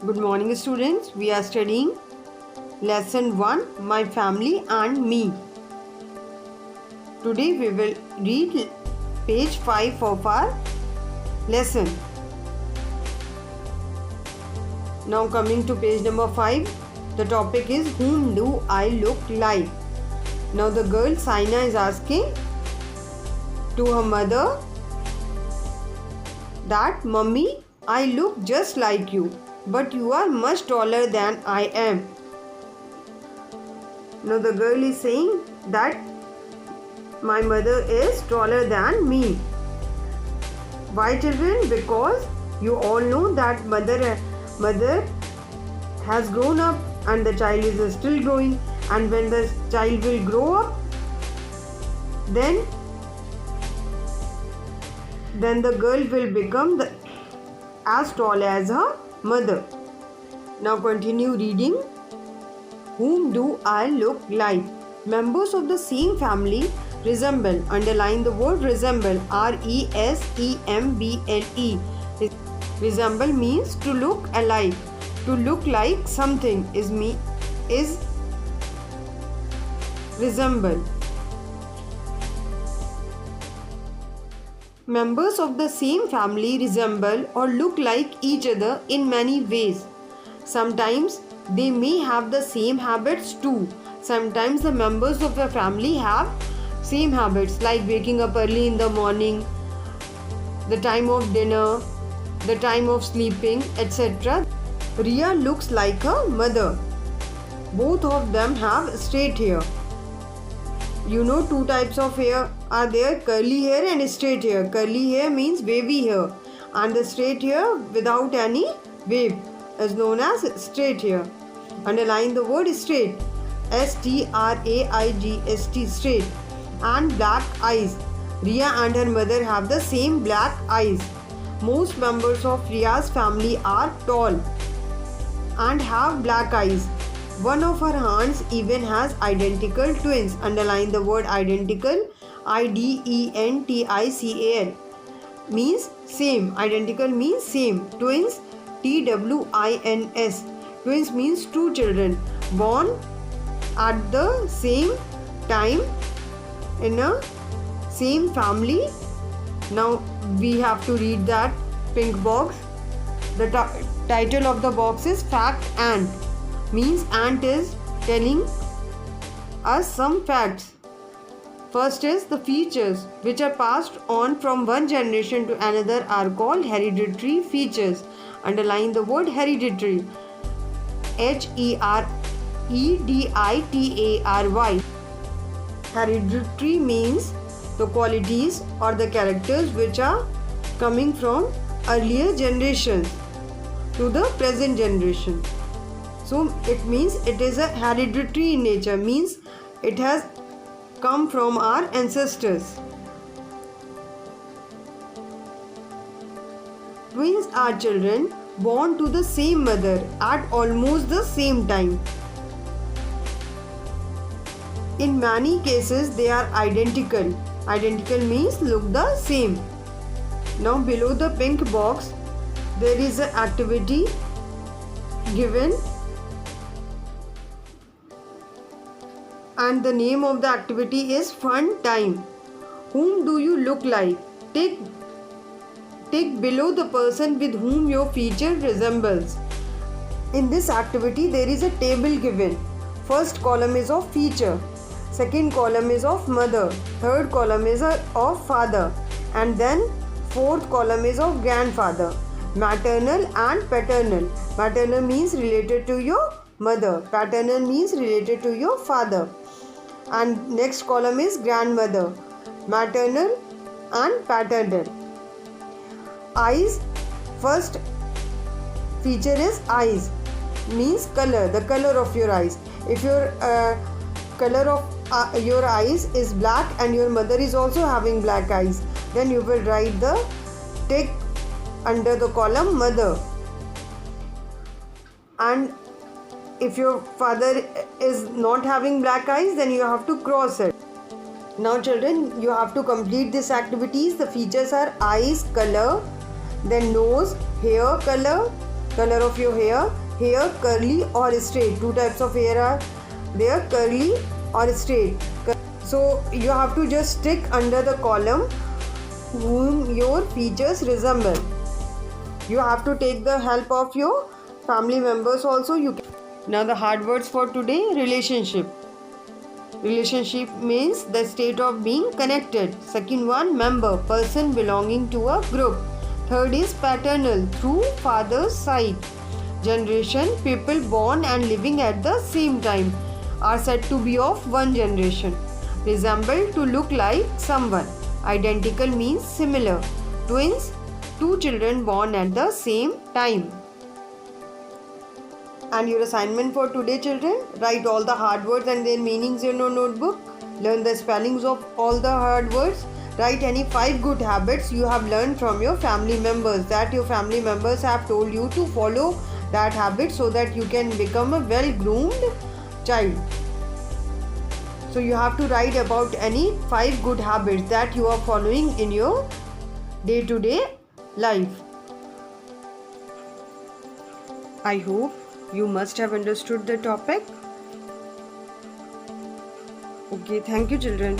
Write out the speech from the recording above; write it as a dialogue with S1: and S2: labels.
S1: Good morning, students. We are studying lesson 1, My Family and Me. Today we will read page 5 of our lesson. Now coming to page number 5, the topic is Whom do I look like? Now the girl Saina is asking to her mother that, Mummy, I look just like you, but you are much taller than I am. Now the girl is saying that my mother is taller than me. Why, children? Because you all know that mother has grown up and the child is still growing, and when the child will grow up, then the girl will become as tall as her mother. Now continue reading. Whom do I look like? Members of the same family resemble. Underline the word resemble. RESEMBLE. Resemble means to look alike. To look like something is resemble. Members of the same family resemble or look like each other in many ways. Sometimes they may have the same habits too. Sometimes the members of the family have same habits like waking up early in the morning, the time of dinner, the time of sleeping, etc. Ria looks like her mother. Both of them have straight hair. You know, two types of hair are there, curly hair and straight hair. Curly hair means wavy hair, and the straight hair without any wave is known as straight hair. Underline the word straight. STRAIGST, straight. And black eyes. Ria and her mother have the same black eyes. Most members of Ria's family are tall and have black eyes. One of her aunts even has identical twins. Underline the word identical. IDENTICAL means same. Identical means same. Twins, TWINS. Twins means two children born at the same time in a same family. Now we have to read that pink box. The title of the box is Fact Ant. Means ant is telling us some facts. First is the features which are passed on from one generation to another are called hereditary features. Underline the word hereditary. HEREDITARY. Hereditary means the qualities or the characters which are coming from earlier generations to the present generation. So it means it is a hereditary in nature, means it has come from our ancestors. Twins are children born to the same mother at almost the same time. In many cases they are identical. Identical means look the same. Now below the pink box there is an activity given, and the name of the activity is Fun Time. Whom do you look like? Take below the person with whom your feature resembles. In this activity there is a table given. First column is of feature, second column is of mother, third column is of father, and then fourth column is of grandfather. Maternal and paternal. Maternal means related to your mother, paternal means related to your father. And next column is grandmother, maternal and paternal. Eyes, first feature is eyes, means color, the color of your eyes. If your color of your eyes is black and your mother is also having black eyes, then you will write the tick under the column mother. And if your father is not having black eyes, then you have to cross it. Now children, you have to complete these activities. The features are eyes, color, then nose, hair color, Color of your hair. Hair curly or straight. Two types of hair are there, curly or straight. So you have to just stick under the column whom your features resemble. You have to take the help of your family members also. Now the hard words for today. Relationship. Relationship means the state of being connected. Second one, member, person belonging to a group. Third is paternal, through father's side. Generation, people born and living at the same time are said to be of one generation. Resemble, to look like someone. Identical means similar. Twins, two children born at the same time. And your assignment for today, children, write all the hard words and their meanings in your notebook. Learn the spellings of all the hard words. Write any 5 good habits you have learned from your family members, that your family members have told you to follow that habit so that you can become a well-groomed child. So you have to write about any 5 good habits that you are following in your day-to-day life. I hope you must have understood the topic. Okay, thank you, children.